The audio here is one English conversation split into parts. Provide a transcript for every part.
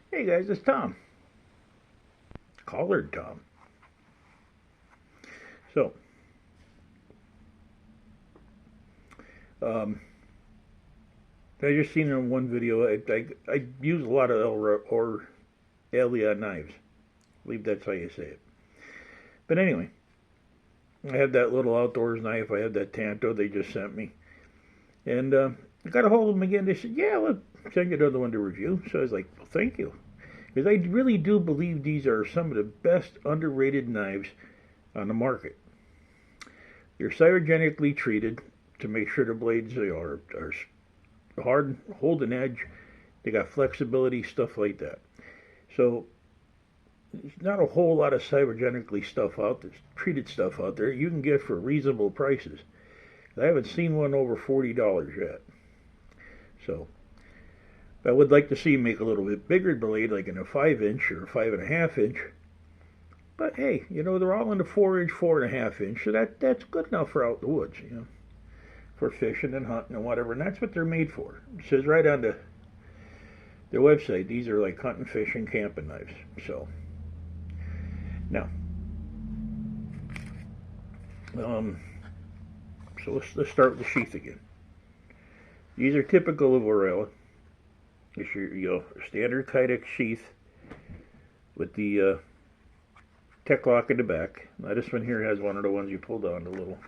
Hey guys, it's Tom. Collared Tom. So, um, I just seen in one video. I use a lot of Orela knives. I believe that's how you say it. But anyway, I had that little outdoors knife. I had that Tanto they just sent me, and I got a hold of them again. They said, "Yeah, we'll send you another one to review." So I was like, "Well, thank you," because I really do believe these are some of the best underrated knives on the market. They're cryogenically treated to make sure the blades are hard, hold an edge. They got flexibility, stuff like that. So there's not a whole lot of cryogenically treated stuff out there you can get for reasonable prices. I haven't seen one over $40 yet. So I would like to see you make a little bit bigger blade, like in a 5 inch or 5.5 inch. But hey, they're all in the 4 inch, 4.5 inch, so that's good enough for out in the woods, for fishing and hunting and whatever. And that's what they're made for. It says right on their website, these are like hunting, fishing, camping knives. So now, so let's start with the sheath again. These are typical of Orela. It's your standard Kydex sheath with the tech lock in the back. Now this one here has one of the ones you pull down, the little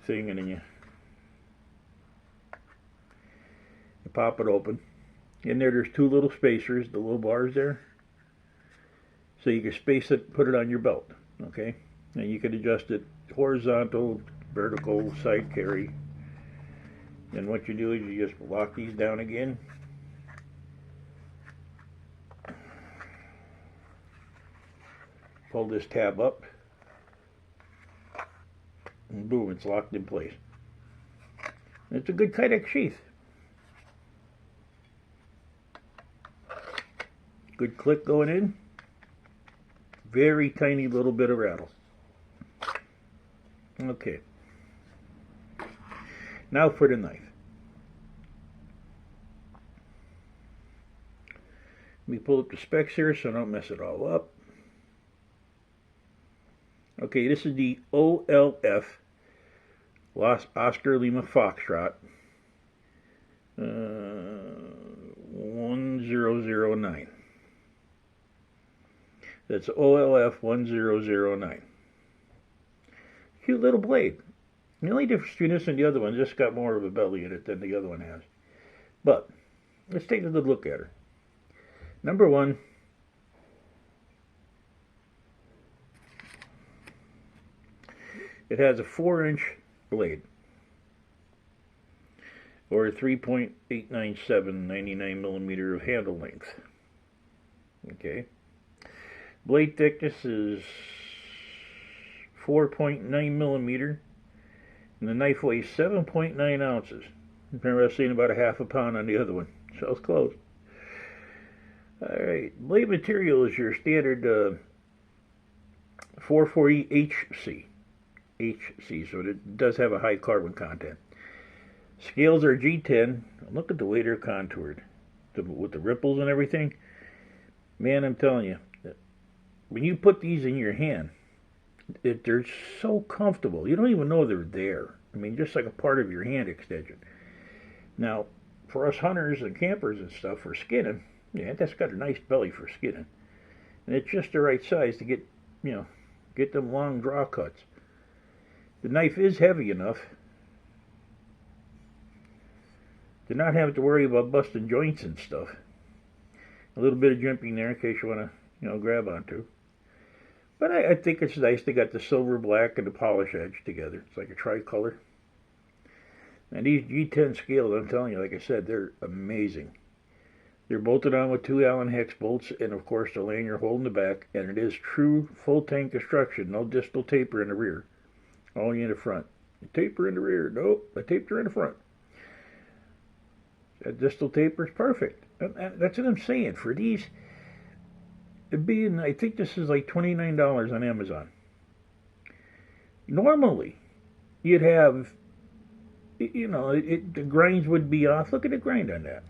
thing, and then you pop it open. In there's two little spacers, the little bars there, so you can space it, put it on your belt. Okay, and you can adjust it horizontal, vertical, side carry. And what you do is you just lock these down again. Pull this tab up, and boom, it's locked in place. It's a good Kydex sheath. Good click going in. Very tiny little bit of rattle. Okay. Now for the knife. Let me pull up the specs here so I don't mess it all up. Okay, this is the OLF Oscar Lima Foxtrot 1009. That's OLF 1009. Cute little blade. The only difference between this and the other one, just got more of a belly in it than the other one has. But let's take a good look at her. Number one, it has a 4-inch blade, or a 3.897 99 millimeter of handle length. Okay. Blade thickness is 4.9 millimeter, and the knife weighs 7.9 ounces. Remember I was saying about a half a pound on the other one, so it's close. Alright, blade material is your standard 440 HC, so it does have a high carbon content. Scales are G10. Look at the way they're contoured with the ripples and everything. Man, I'm telling you, when you put these in your hand, they're so comfortable. You don't even know they're there. I mean, just like a part of your hand extension. Now, for us hunters and campers and stuff, for skinning, yeah, that's got a nice belly for skinning. And it's just the right size to get them long draw cuts. The knife is heavy enough to not have to worry about busting joints and stuff. A little bit of jimping there in case you want to, grab onto. But I think it's nice. They got the silver black and the polish edge together. It's like a tricolor. And these G10 scales, I'm telling you, like I said, they're amazing. They're bolted on with 2 Allen hex bolts, and of course the lanyard holding the back. And it is true full tank construction. No distal taper in the rear. Only in the front. A taper in the rear. Nope, I taped her in the front. That distal taper is perfect. That's what I'm saying. For these, I think this is like $29 on Amazon. Normally, you'd have, the grinds would be off. Look at the grind on that.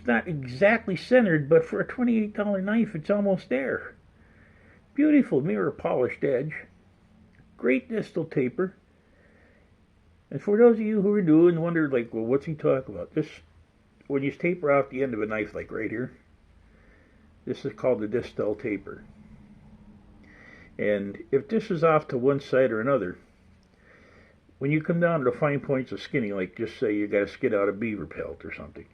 not exactly centered, but for a $28 knife, it's almost there. Beautiful mirror polished edge. Great distal taper. And for those of you who are new and wonder, like, well, what's he talking about? This, when you taper off the end of a knife, like right here, this is called the distal taper. And if this is off to one side or another, when you come down to the fine points of skinning, like just say you got to skid out a beaver pelt or something,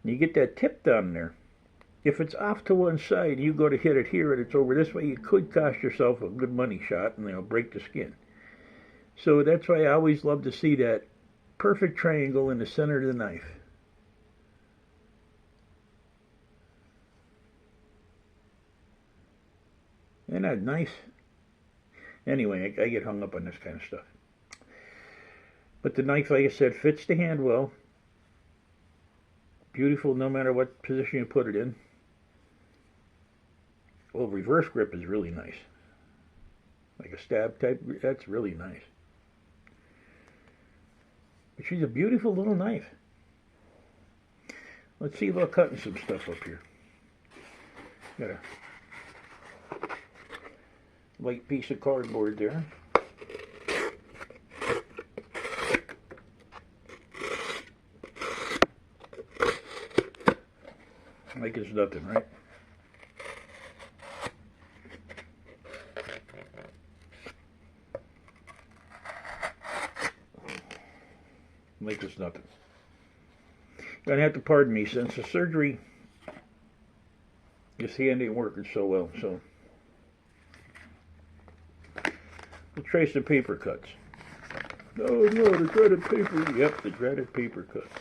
and you get that tip down there, if it's off to one side and you go to hit it here and it's over this way, you could cost yourself a good money shot and it'll break the skin. So that's why I always love to see that perfect triangle in the center of the knife. Isn't that nice? Anyway, I get hung up on this kind of stuff. But the knife, like I said, fits the hand well. Beautiful no matter what position you put it in. Well, reverse grip is really nice. Like a stab type, that's really nice. But she's a beautiful little knife. Let's see about cutting some stuff up here. Got a light piece of cardboard there. Like it's nothing, right? Like it's nothing. You're gonna have to pardon me since the surgery, this hand ain't working so well, so we'll trace the paper cuts. Oh no, the dreaded paper. Yep, the dreaded paper cuts.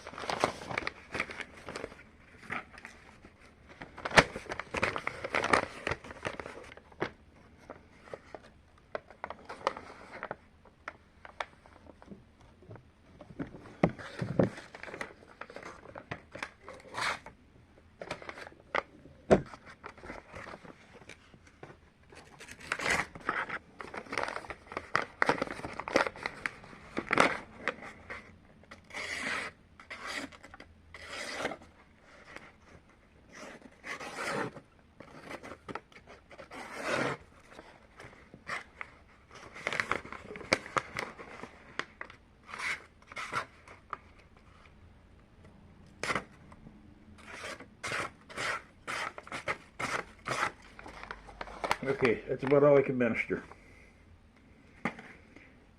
Okay, that's about all I can minister.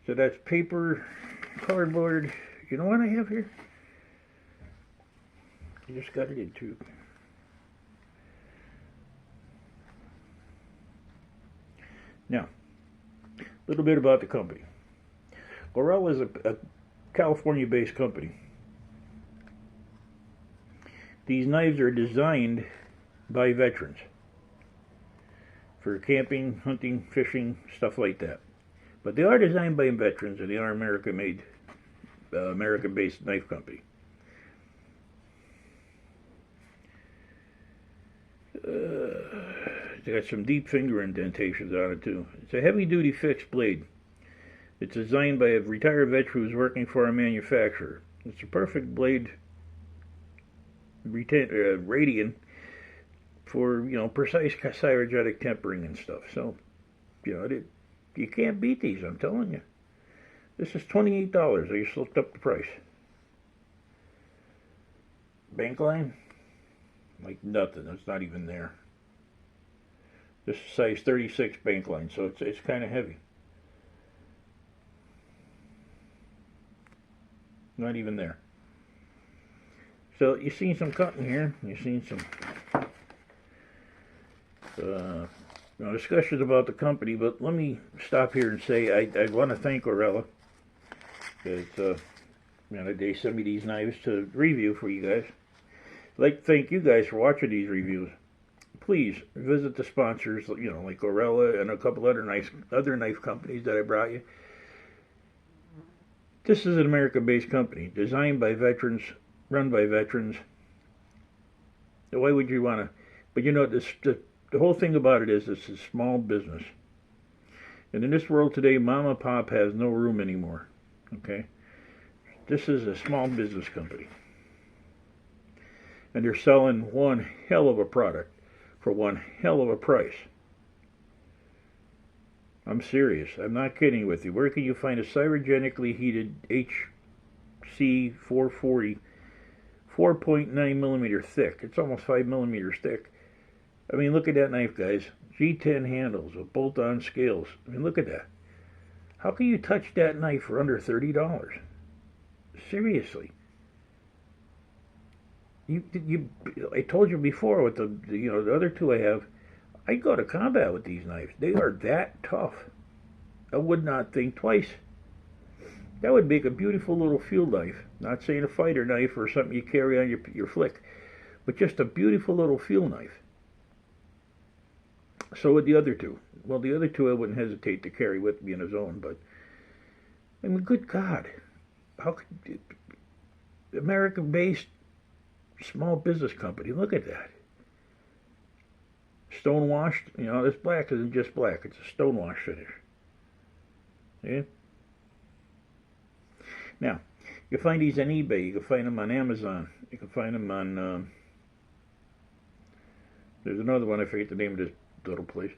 So that's paper, cardboard. You know what I have here? I just got it in too. Now, a little bit about the company. Orela is a California-based company. These knives are designed by veterans for camping, hunting, fishing, stuff like that. But they are designed by veterans, and they are American-made, American-based knife company. It's got some deep finger indentations on it too. It's a heavy-duty fixed blade. It's designed by a retired veteran who's working for a manufacturer. It's a perfect blade, radian, for, you know, precise cryogenic tempering and stuff. So, you know, you can't beat these, I'm telling you. This is $28. I just looked up the price. Bank line? Like nothing. It's not even there. This is size 36 bank line, so it's kind of heavy. Not even there. So you've seen some cutting here. You've seen some discussions about the company, but let me stop here and say I want to thank Orela. That they send me these knives to review for you guys. I'd like to thank you guys for watching these reviews. Please visit the sponsors, you know, like Orela and a couple other knife companies that I brought you. This is an American-based company, designed by veterans, run by veterans. So why would you want to? But you know, the whole thing about it is it's a small business. And in this world today, mom and pop has no room anymore. Okay? This is a small business company. And they're selling one hell of a product for one hell of a price. I'm serious. I'm not kidding with you. Where can you find a cryogenically heated HC 440 4.9 millimeter thick? It's almost 5 millimeters thick. I mean, look at that knife, guys. G10 handles with bolt-on scales. I mean, look at that. How can you touch that knife for under $30? Seriously. I told you before with the other two I have, I go to combat with these knives. They are that tough. I would not think twice. That would make a beautiful little field knife. Not saying a fighter knife or something you carry on your flick, but just a beautiful little field knife. So with the other two. Well, the other two I wouldn't hesitate to carry with me in his own, but I mean, good God. How could American-based small business company, look at that. Stone-washed, this black isn't just black, it's a stone-wash finish. Yeah? Now, you can find these on eBay, you can find them on Amazon, you can find them on, there's another one, I forget the name of this little place.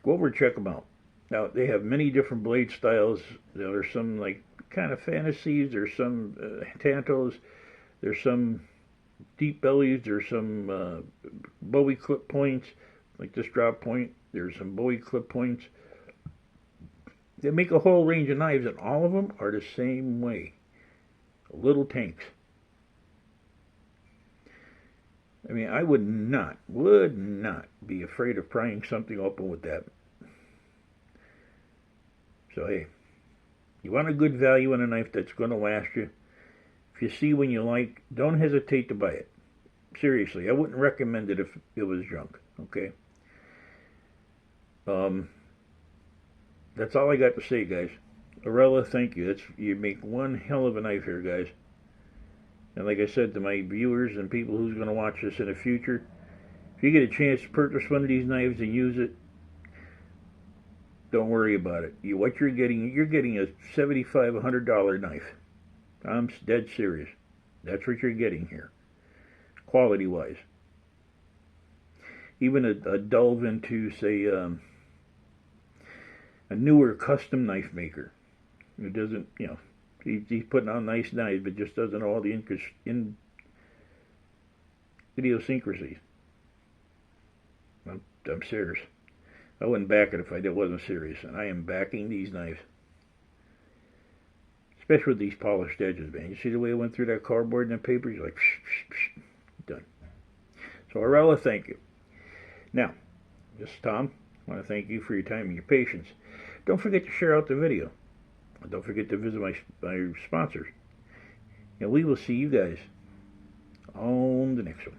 Go over and check them out. Now, they have many different blade styles. There's some, like, kind of fantasies, there's some tantos, there's some deep bellies, there's some Bowie clip points, like this drop point, there's some Bowie clip points. They make a whole range of knives, and all of them are the same way. Little tanks. I mean, I would not be afraid of prying something open with that. So, hey, you want a good value on a knife that's going to last you. If you see one you like, don't hesitate to buy it. Seriously, I wouldn't recommend it if it was junk, okay? That's all I got to say, guys. Orela, thank you. You make one hell of a knife here, guys. And like I said to my viewers and people who's going to watch this in the future, if you get a chance to purchase one of these knives and use it, don't worry about it. What you're getting a $75, $100 knife. I'm dead serious. That's what you're getting here, quality-wise. Even a delve into, say, a newer custom knife maker who doesn't, he's putting out nice knives, but just doesn't know all the idiosyncrasies. I'm serious. I wouldn't back it if I wasn't serious, and I am backing these knives. Especially with these polished edges, man. You see the way I went through that cardboard and that paper? You're like, psh, psh, psh, done. So, Orela, thank you. Now, this is Tom. I want to thank you for your time and your patience. Don't forget to share out the video. And don't forget to visit my sponsors. And we will see you guys on the next one.